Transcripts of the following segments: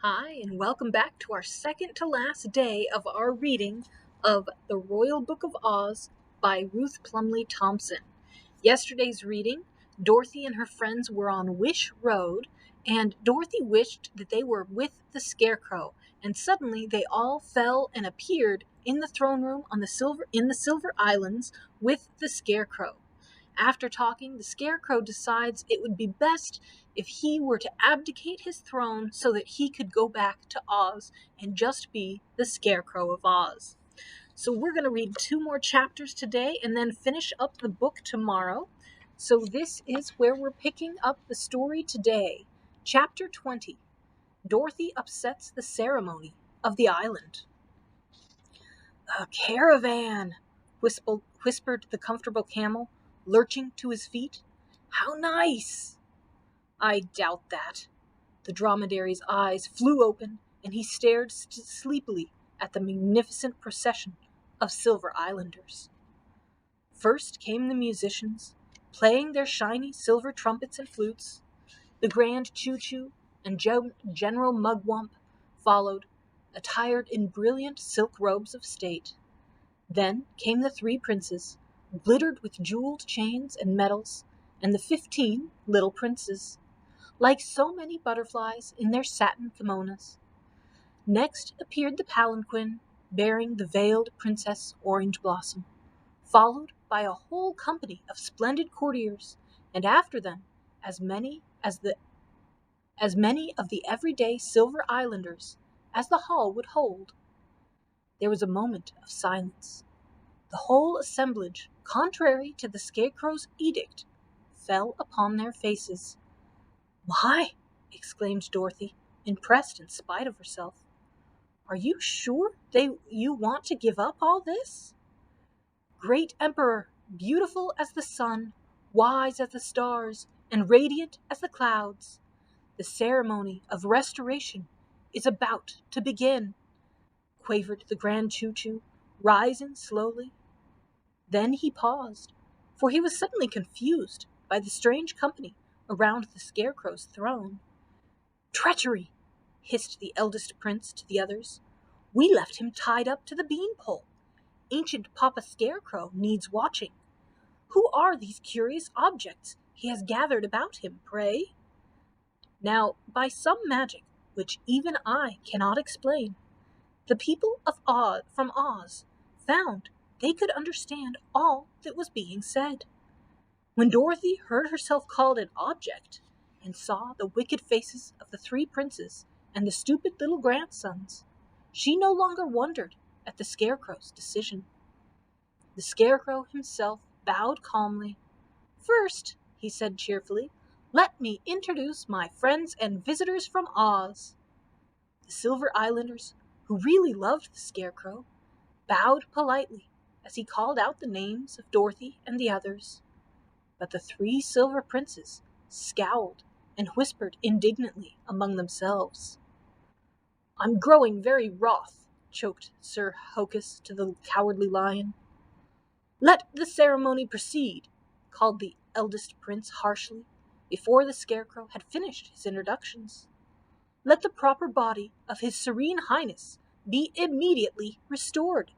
Hi, and welcome back to our second to last day of our reading of The Royal Book of Oz by Ruth Plumly Thompson. Yesterday's reading, Dorothy and her friends were on Wish Road, and Dorothy wished that they were with the Scarecrow, and suddenly they all fell and appeared in the throne room in the Silver Islands with the Scarecrow. After talking, the Scarecrow decides it would be best if he were to abdicate his throne so that he could go back to Oz and just be the Scarecrow of Oz. So we're going to read 2 more chapters today and then finish up the book tomorrow. So this is where we're picking up the story today. Chapter 20. Dorothy upsets the ceremony of the island. A caravan, whispered the Comfortable Camel, lurching to his feet. How nice! I doubt that. The dromedary's eyes flew open, and he stared sleepily at the magnificent procession of Silver Islanders. First came the musicians, playing their shiny silver trumpets and flutes. The Grand Choo-Choo and General Mugwump followed, attired in brilliant silk robes of state. Then came the 3 princes, glittered with jeweled chains and medals, and the 15 little princes, like so many butterflies in their satin kimonos. Next appeared the palanquin, bearing the veiled Princess Orange Blossom, followed by a whole company of splendid courtiers, and after them as many of the everyday Silver Islanders as the hall would hold. There was a moment of silence. The whole assemblage, contrary to the Scarecrow's edict, fell upon their faces. "My!" exclaimed Dorothy, impressed in spite of herself. "Are you sure you want to give up all this? Great Emperor, beautiful as the sun, wise as the stars, and radiant as the clouds, the ceremony of restoration is about to begin," quavered the Grand Choo-Choo, rising slowly. Then he paused, for he was suddenly confused by the strange company around the Scarecrow's throne. "Treachery!" hissed the eldest prince to the others. "We left him tied up to the beanpole. Ancient Papa Scarecrow needs watching. Who are these curious objects he has gathered about him, pray?" Now, by some magic which even I cannot explain, the people of from Oz found they could understand all that was being said. When Dorothy heard herself called an object, and saw the wicked faces of the 3 princes and the stupid little grandsons, she no longer wondered at the Scarecrow's decision. The Scarecrow himself bowed calmly. "First," he said cheerfully, "let me introduce my friends and visitors from Oz." The Silver Islanders, who really loved the Scarecrow, bowed politely as he called out the names of Dorothy and the others. But the 3 silver princes scowled and whispered indignantly among themselves. "I'm growing very wroth," choked Sir Hokus to the Cowardly Lion. "Let the ceremony proceed," called the eldest prince harshly, before the Scarecrow had finished his introductions. "Let the proper body of His Serene Highness be immediately restored.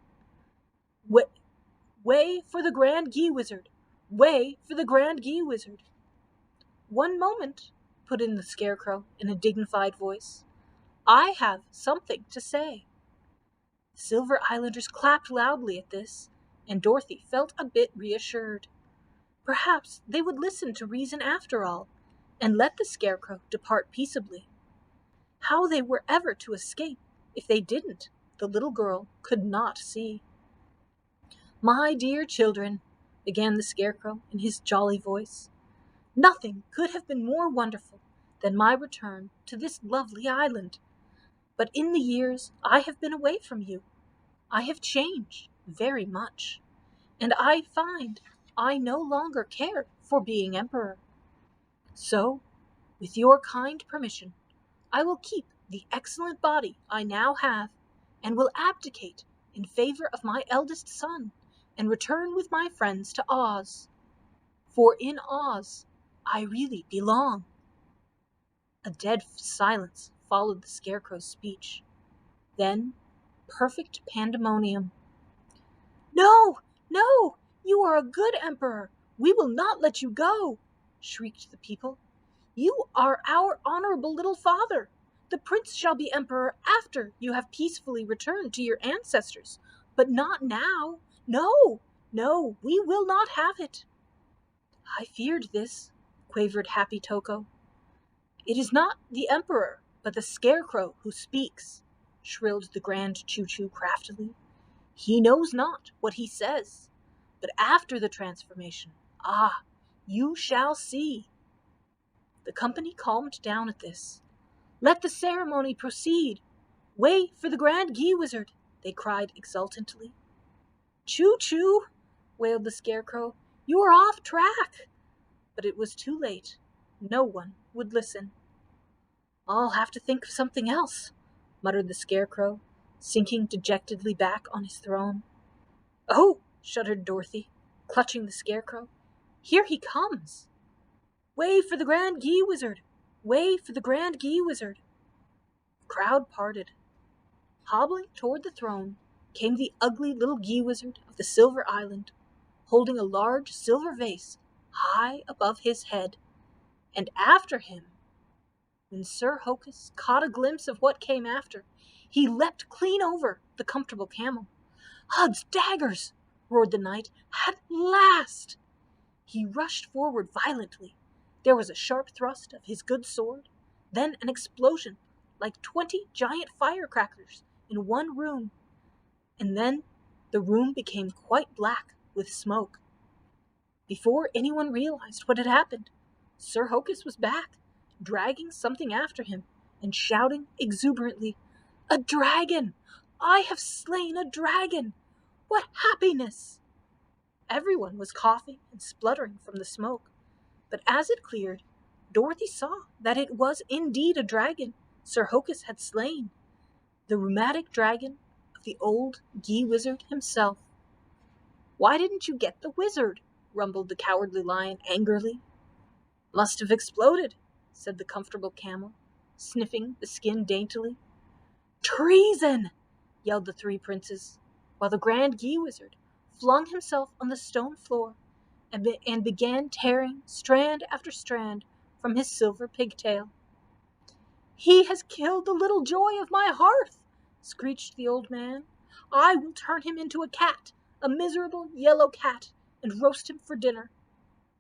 Way for the Grand Gee-Wizard! Way for the Grand Gee-Wizard!" "One moment," put in the Scarecrow in a dignified voice. "I have something to say." The Silver Islanders clapped loudly at this, and Dorothy felt a bit reassured. Perhaps they would listen to reason after all, and let the Scarecrow depart peaceably. How they were ever to escape if they didn't, the little girl could not see. "My dear children," began the Scarecrow in his jolly voice, "nothing could have been more wonderful than my return to this lovely island. But in the years I have been away from you, I have changed very much, and I find I no longer care for being emperor. So, with your kind permission, I will keep the excellent body I now have, and will abdicate in favor of my eldest son, and return with my friends to Oz. For in Oz I really belong." A dead silence followed the Scarecrow's speech. Then, perfect pandemonium. "No, no! You are a good emperor! We will not let you go!" shrieked the people. "You are our honorable little father! The prince shall be emperor after you have peacefully returned to your ancestors, but not now! No, no, we will not have it!" "I feared this," quavered Happy Toko. "It is not the emperor, but the Scarecrow who speaks," shrilled the Grand Choo-Choo craftily. "He knows not what he says. But after the transformation, you shall see." The company calmed down at this. "Let the ceremony proceed. Way for the Grand Gee-Wizard," they cried exultantly. "Choo-choo," wailed the Scarecrow. "You are off track." But it was too late. No one would listen. "I'll have to think of something else," muttered the Scarecrow, sinking dejectedly back on his throne. "Oh," shuddered Dorothy, clutching the Scarecrow. "Here he comes!" "Way for the Grand Gee-Wizard! Way for the Grand Gee-Wizard!" The crowd parted. Hobbling toward the throne came the ugly little Gee-Wizard of the Silver Island, holding a large silver vase high above his head, and after him. When Sir Hokus caught a glimpse of what came after, he leapt clean over the Comfortable Camel. "Odds daggers!" roared the knight. "At last!" He rushed forward violently. There was a sharp thrust of his good sword, then an explosion like 20 giant firecrackers in one room, and then the room became quite black with smoke. Before anyone realized what had happened, Sir Hokus was back, dragging something after him and shouting exuberantly, "A dragon! I have slain a dragon! What happiness!" Everyone was coughing and spluttering from the smoke, but as it cleared, Dorothy saw that it was indeed a dragon Sir Hokus had slain, the rheumatic dragon of the old Gee-Wizard himself. "Why didn't you get the wizard?" rumbled the Cowardly Lion angrily. "Must have exploded," said the Comfortable Camel, sniffing the skin daintily. "Treason!" yelled the three princes, while the Grand Gee-Wizard flung himself on the stone floor and began tearing strand after strand from his silver pigtail. "He has killed the little joy of my hearth!" screeched the old man. "I will turn him into a cat, a miserable yellow cat, and roast him for dinner."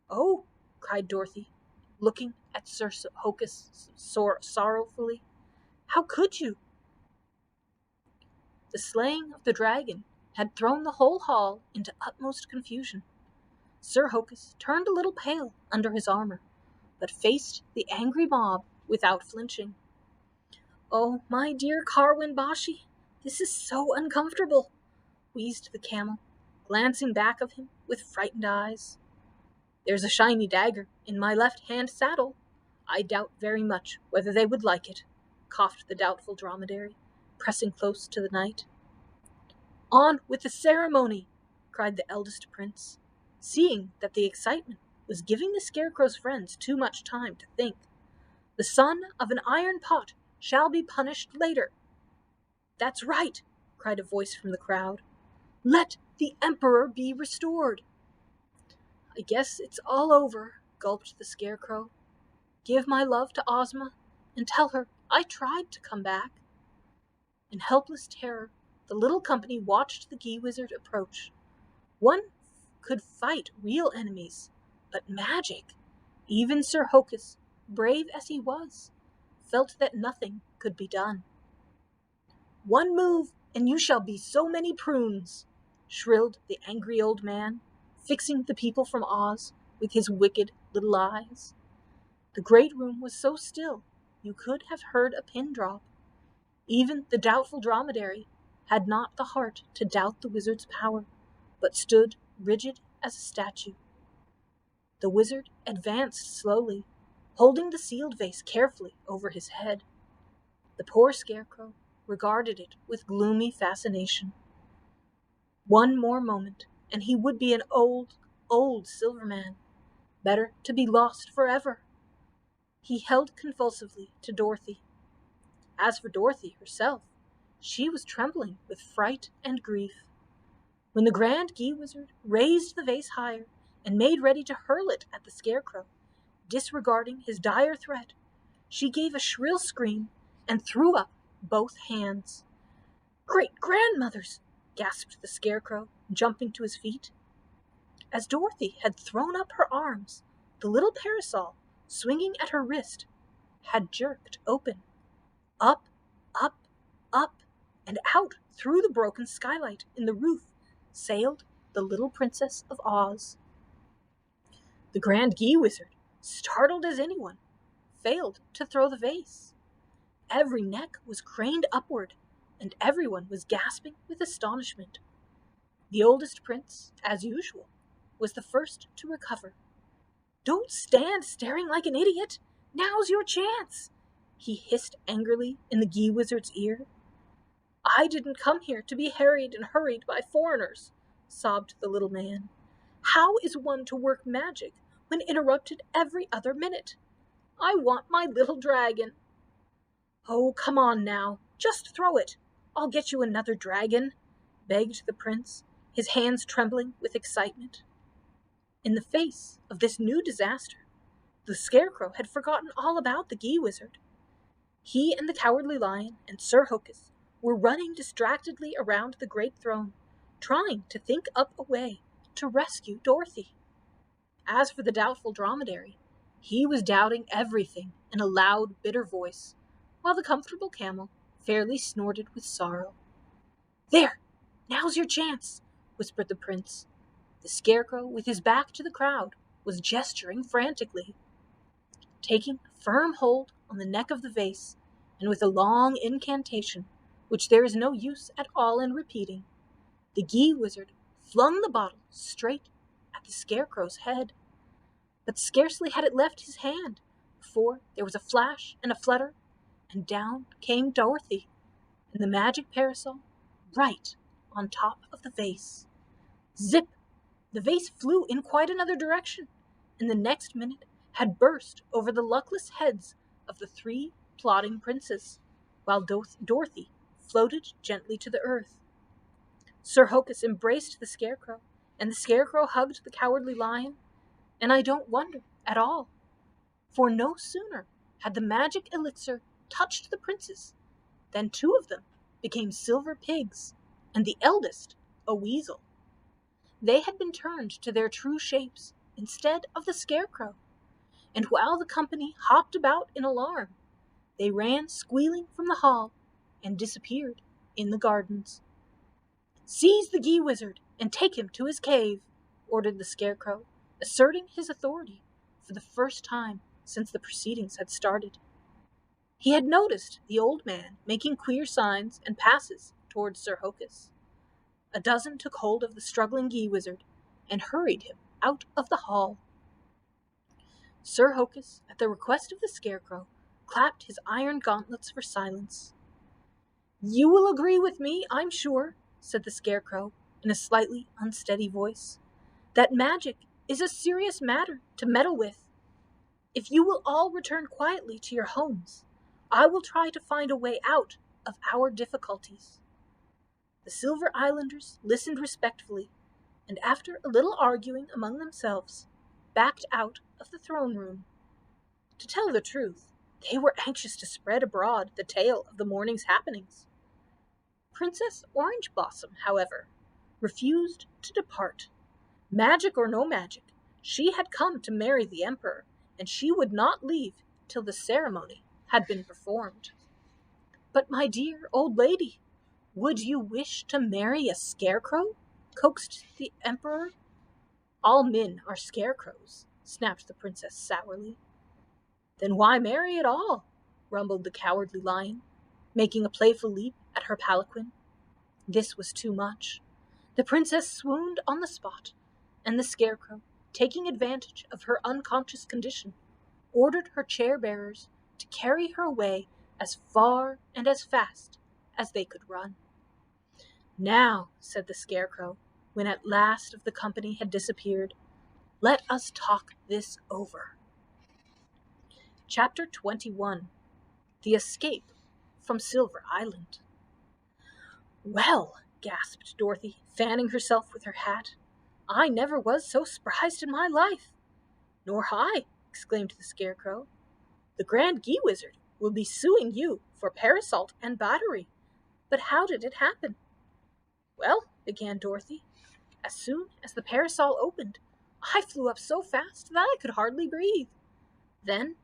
"Oh!" cried Dorothy, looking at Sir Hokus sorrowfully. "How could you?" The slaying of the dragon had thrown the whole hall into utmost confusion. Sir Hokus turned a little pale under his armor, but faced the angry mob without flinching. "Oh, my dear Karwin Bashi, this is so uncomfortable," wheezed the camel, glancing back of him with frightened eyes. "There's a shiny dagger in my left-hand saddle. I doubt very much whether they would like it," coughed the doubtful dromedary, pressing close to the knight. "On with the ceremony!" cried the eldest prince, seeing that the excitement was giving the Scarecrow's friends too much time to think. "The son of an iron pot shall be punished later." "That's right!" cried a voice from the crowd. "Let the Emperor be restored." "I guess it's all over," gulped the Scarecrow. "Give my love to Ozma, and tell her I tried to come back." In helpless terror, the little company watched the Gee-Wizard approach. One could fight real enemies, but magic! Even Sir Hokus, brave as he was, felt that nothing could be done. "One move, and you shall be so many prunes!" shrilled the angry old man, fixing the people from Oz with his wicked little eyes. The great room was so still you could have heard a pin drop. Even the doubtful dromedary had not the heart to doubt the wizard's power, but stood rigid as a statue. The wizard advanced slowly, holding the sealed vase carefully over his head. The poor Scarecrow regarded it with gloomy fascination. One more moment, and he would be an old, old silver man. Better to be lost forever. He held convulsively to Dorothy. As for Dorothy herself, she was trembling with fright and grief. When the Grand Gee-Wizard raised the vase higher and made ready to hurl it at the Scarecrow, disregarding his dire threat, she gave a shrill scream and threw up both hands. "Great-grandmothers!" gasped the Scarecrow, jumping to his feet. As Dorothy had thrown up her arms, the little parasol, swinging at her wrist, had jerked open. Up, up, up, and out through the broken skylight in the roof sailed the little Princess of Oz. The Grand Gee-Wizard, startled as anyone, failed to throw the vase. Every neck was craned upward, and everyone was gasping with astonishment. The oldest prince, as usual, was the first to recover. "Don't stand staring like an idiot! Now's your chance!" he hissed angrily in the Gee-Wizard's ear. "I didn't come here to be harried and hurried by foreigners," sobbed the little man. "How is one to work magic when interrupted every other minute? I want my little dragon." "Oh, come on now, just throw it. I'll get you another dragon," begged the prince, his hands trembling with excitement. In the face of this new disaster, the Scarecrow had forgotten all about the Gee-Wizard. He and the Cowardly Lion and Sir Hokus were running distractedly around the great throne, trying to think up a way to rescue Dorothy. As for the Doubtful Dromedary, he was doubting everything in a loud, bitter voice, while the Comfortable Camel fairly snorted with sorrow. "There! Now's your chance!" whispered the prince. The Scarecrow, with his back to the crowd, was gesturing frantically. Taking a firm hold on the neck of the vase, and with a long incantation, which there is no use at all in repeating, the Gee-Wizard flung the bottle straight at the Scarecrow's head. But scarcely had it left his hand before there was a flash and a flutter, and down came Dorothy and the magic parasol right on top of the vase. Zip! The vase flew in quite another direction, and the next minute had burst over the luckless heads of the three plotting princes, while Dorothy floated gently to the earth. Sir Hokus embraced the Scarecrow, and the Scarecrow hugged the Cowardly Lion, and I don't wonder at all, for no sooner had the magic elixir touched the princes than two of them became silver pigs, and the eldest a weasel. They had been turned to their true shapes instead of the Scarecrow, and while the company hopped about in alarm, they ran squealing from the hall and disappeared in the gardens. "Seize the Gee-Wizard and take him to his cave," ordered the Scarecrow, asserting his authority for the first time since the proceedings had started. He had noticed the old man making queer signs and passes towards Sir Hokus. A dozen took hold of the struggling Gee-Wizard and hurried him out of the hall. Sir Hokus, at the request of the Scarecrow, clapped his iron gauntlets for silence. "You will agree with me, I'm sure," said the Scarecrow in a slightly unsteady voice, "that magic is a serious matter to meddle with. If you will all return quietly to your homes, I will try to find a way out of our difficulties." The Silver Islanders listened respectfully, and after a little arguing among themselves, backed out of the throne room. To tell the truth, they were anxious to spread abroad the tale of the morning's happenings. Princess Orange Blossom, however, refused to depart. Magic or no magic, she had come to marry the Emperor, and she would not leave till the ceremony had been performed. "But, my dear old lady, would you wish to marry a Scarecrow?" coaxed the Emperor. "All men are scarecrows," snapped the princess sourly. "Then why marry at all?" rumbled the Cowardly Lion, making a playful leap at her palanquin. This was too much. The princess swooned on the spot, and the Scarecrow, taking advantage of her unconscious condition, ordered her chair-bearers to carry her away as far and as fast as they could run. "Now," said the Scarecrow, when at last of the company had disappeared, "let us talk this over." Chapter 21. The Escape from Silver Island." "Well," gasped Dorothy, fanning herself with her hat, "I never was so surprised in my life." "Nor I," exclaimed the Scarecrow. "The Grand Gee-Wizard will be suing you for parasol and battery. But how did it happen?" "Well," began Dorothy, "as soon as the parasol opened, I flew up so fast that I could hardly breathe. Then,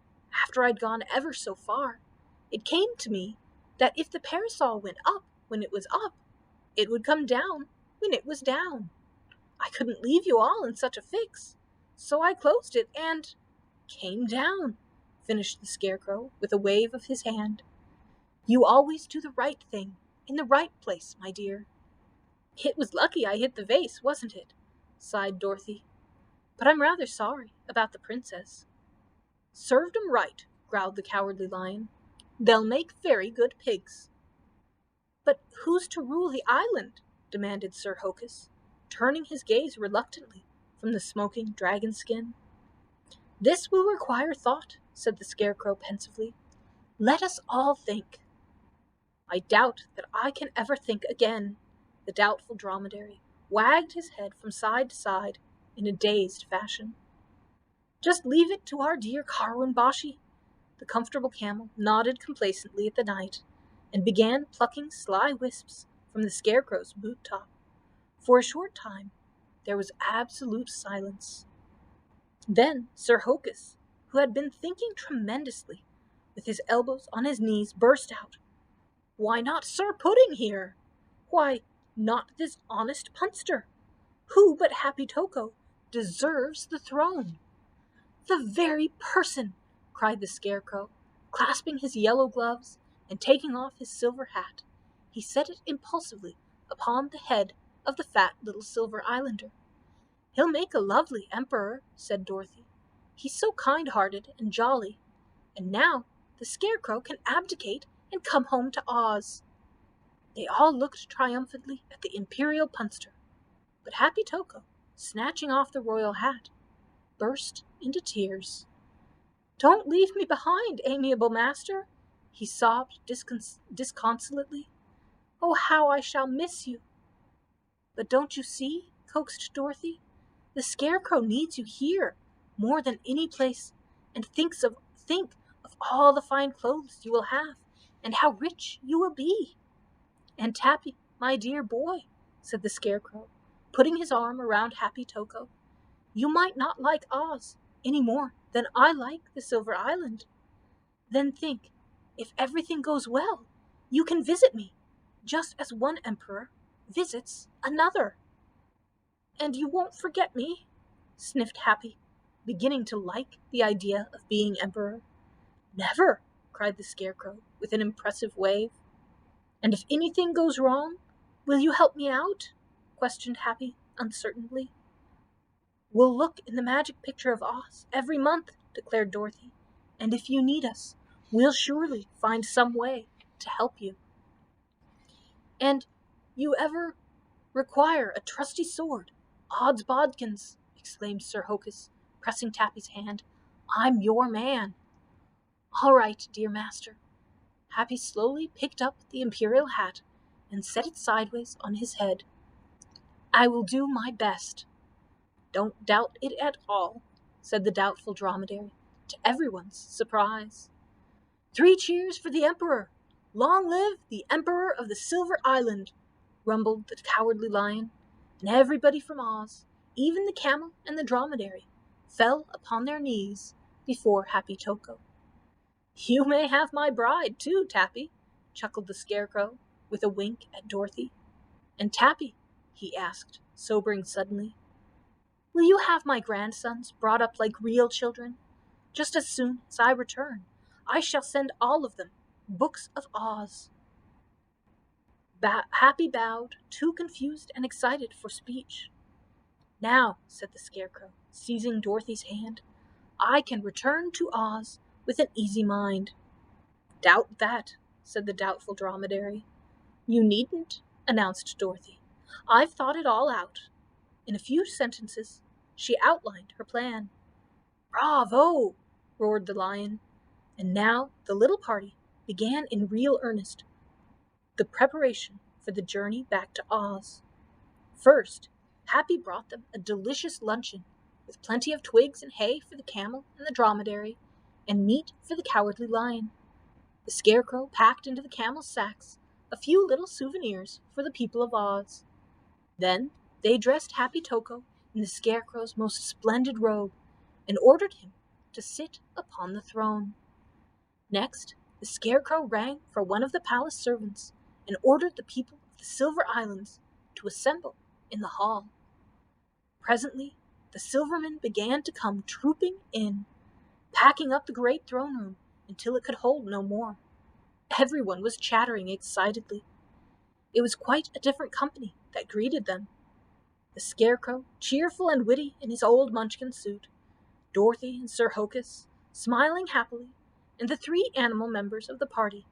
after I'd gone ever so far, it came to me that if the parasol went up when it was up, it would come down when it was down. I couldn't leave you all in such a fix, so I closed it and came down," finished the Scarecrow with a wave of his hand. "You always do the right thing in the right place, my dear." "It was lucky I hit the vase, wasn't it?" sighed Dorothy. "But I'm rather sorry about the princess." "Served 'em right," growled the Cowardly Lion. "They'll make very good pigs." "But who's to rule the island?" demanded Sir Hokus, turning his gaze reluctantly from the smoking dragon skin. "This will require thought," said the Scarecrow pensively. "Let us all think." "I doubt that I can ever think again." The Doubtful Dromedary wagged his head from side to side in a dazed fashion. "Just leave it to our dear Carwin Bashi." The Comfortable Camel nodded complacently at the knight and began plucking sly wisps from the Scarecrow's boot top. For a short time, there was absolute silence. Then Sir Hokus, who had been thinking tremendously, with his elbows on his knees, burst out, "Why not Sir Pudding here? Why not this honest punster? Who but Happy Toko deserves the throne?" "The very person!" cried the Scarecrow, clasping his yellow gloves and taking off his silver hat. He set it impulsively upon the head of the fat little Silver Islander. "He'll make a lovely emperor," said Dorothy. "He's so kind-hearted and jolly. And now the Scarecrow can abdicate and come home to Oz." They all looked triumphantly at the Imperial Punster, but Happy Toko, snatching off the royal hat, burst into tears. "Don't leave me behind, amiable master," he sobbed disconsolately. "Oh, how I shall miss you!" "But don't you see," coaxed Dorothy, "the Scarecrow needs you here more than any place, and think of all the fine clothes you will have, and how rich you will be." "And Tappy, my dear boy," said the Scarecrow, putting his arm around Happy Toko, "you might not like Oz any more than I like the Silver Island. Then think, if everything goes well, you can visit me, just as one emperor visits another." "And you won't forget me?" sniffed Happy, beginning to like the idea of being emperor. "Never!" cried the Scarecrow with an impressive wave. "And if anything goes wrong, will you help me out?" questioned Happy uncertainly. "We'll look in the magic picture of Oz every month," declared Dorothy, "and if you need us, we'll surely find some way to help you." "And you ever require a trusty sword, odds bodkins," exclaimed Sir Hokus, pressing Tappy's hand, "I'm your man." "All right, dear master." Happy slowly picked up the Imperial hat and set it sideways on his head. "I will do my best." "Don't doubt it at all," said the Doubtful Dromedary, to everyone's surprise. "Three cheers for the Emperor! Long live the Emperor of the Silver Island!" rumbled the Cowardly Lion, and everybody from Oz, even the Camel and the Dromedary, fell upon their knees before Happy Toko. "You may have my bride, too, Tappy," chuckled the Scarecrow, with a wink at Dorothy. "And Tappy," he asked, sobering suddenly, "will you have my grandsons brought up like real children? Just as soon as I return, I shall send all of them books of Oz." Happy bowed, too confused and excited for speech. "Now," said the Scarecrow, seizing Dorothy's hand, "I can return to Oz with an easy mind." "Doubt that," said the Doubtful Dromedary. "You needn't," announced Dorothy. "I've thought it all out." In a few sentences, she outlined her plan. "Bravo!" roared the Lion. And now the little party began in real earnest, the preparation for the journey back to Oz. First, Happy brought them a delicious luncheon with plenty of twigs and hay for the camel and the dromedary, and meat for the Cowardly Lion. The Scarecrow packed into the camel's sacks a few little souvenirs for the people of Oz. Then they dressed Happy Toko in the Scarecrow's most splendid robe and ordered him to sit upon the throne. Next, the Scarecrow rang for one of the palace servants and ordered the people of the Silver Islands to assemble in the hall. Presently, the Silvermen began to come trooping in, packing up the great throne room until it could hold no more. Everyone was chattering excitedly. It was quite a different company that greeted them. The Scarecrow, cheerful and witty in his old Munchkin suit, Dorothy and Sir Hokus, smiling happily, and the 3 animal members of the party,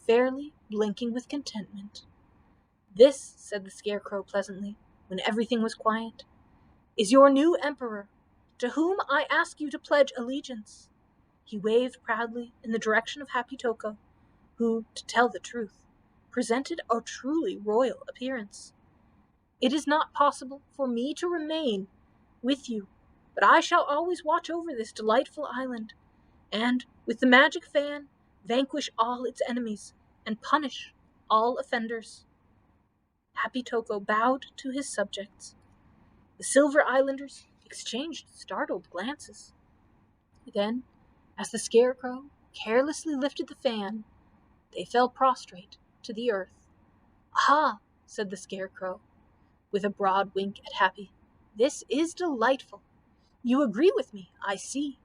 fairly blinking with contentment. "This," said the Scarecrow pleasantly, when everything was quiet, "is your new Emperor, to whom I ask you to pledge allegiance." He waved proudly in the direction of Happy Toko, who, to tell the truth, presented a truly royal appearance. "It is not possible for me to remain with you, but I shall always watch over this delightful island, and, with the magic fan, vanquish all its enemies and punish all offenders." Happy Toko bowed to his subjects. The Silver Islanders exchanged startled glances. Then, as the Scarecrow carelessly lifted the fan, they fell prostrate to the earth. "Ah," said the Scarecrow, with a broad wink at Happy, "this is delightful. You agree with me, I see.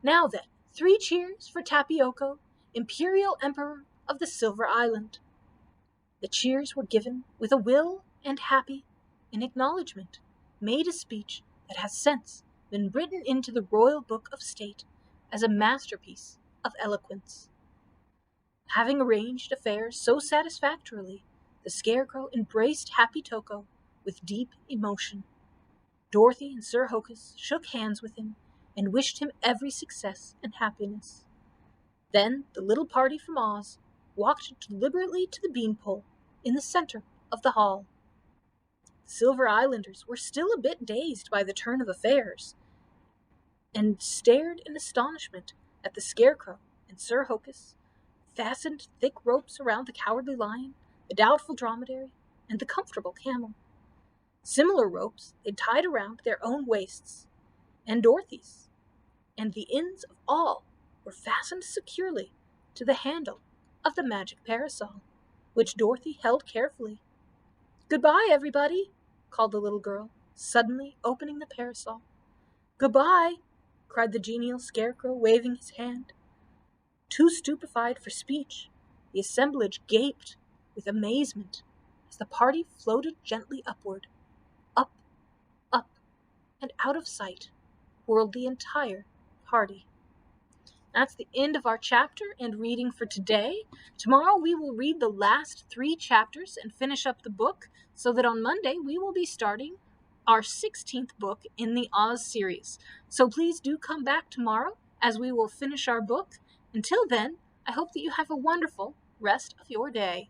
Now then, 3 cheers for Tapioko, Imperial Emperor of the Silver Island." The cheers were given with a will, and Happy, in acknowledgment, made a speech that has since been written into the Royal Book of State as a masterpiece of eloquence. Having arranged affairs so satisfactorily, the Scarecrow embraced Happy Toko with deep emotion. Dorothy and Sir Hokus shook hands with him and wished him every success and happiness. Then the little party from Oz walked deliberately to the beanpole in the center of the hall. The Silver Islanders were still a bit dazed by the turn of affairs, and stared in astonishment at the Scarecrow and Sir Hokus, fastened thick ropes around the Cowardly Lion, the Doubtful Dromedary, and the Comfortable Camel. Similar ropes they tied around their own waists, and Dorothy's, and the ends of all were fastened securely to the handle of the magic parasol, which Dorothy held carefully. "Goodbye, everybody," called the little girl, suddenly opening the parasol. "Goodbye," cried the genial Scarecrow, waving his hand. Too stupefied for speech, the assemblage gaped with amazement as the party floated gently upward. Up, up, and out of sight whirled the entire party. That's the end of our chapter and reading for today. Tomorrow we will read the last 3 chapters and finish up the book, so that on Monday we will be starting our 16th book in the Oz series. So please do come back tomorrow as we will finish our book. Until then, I hope that you have a wonderful rest of your day.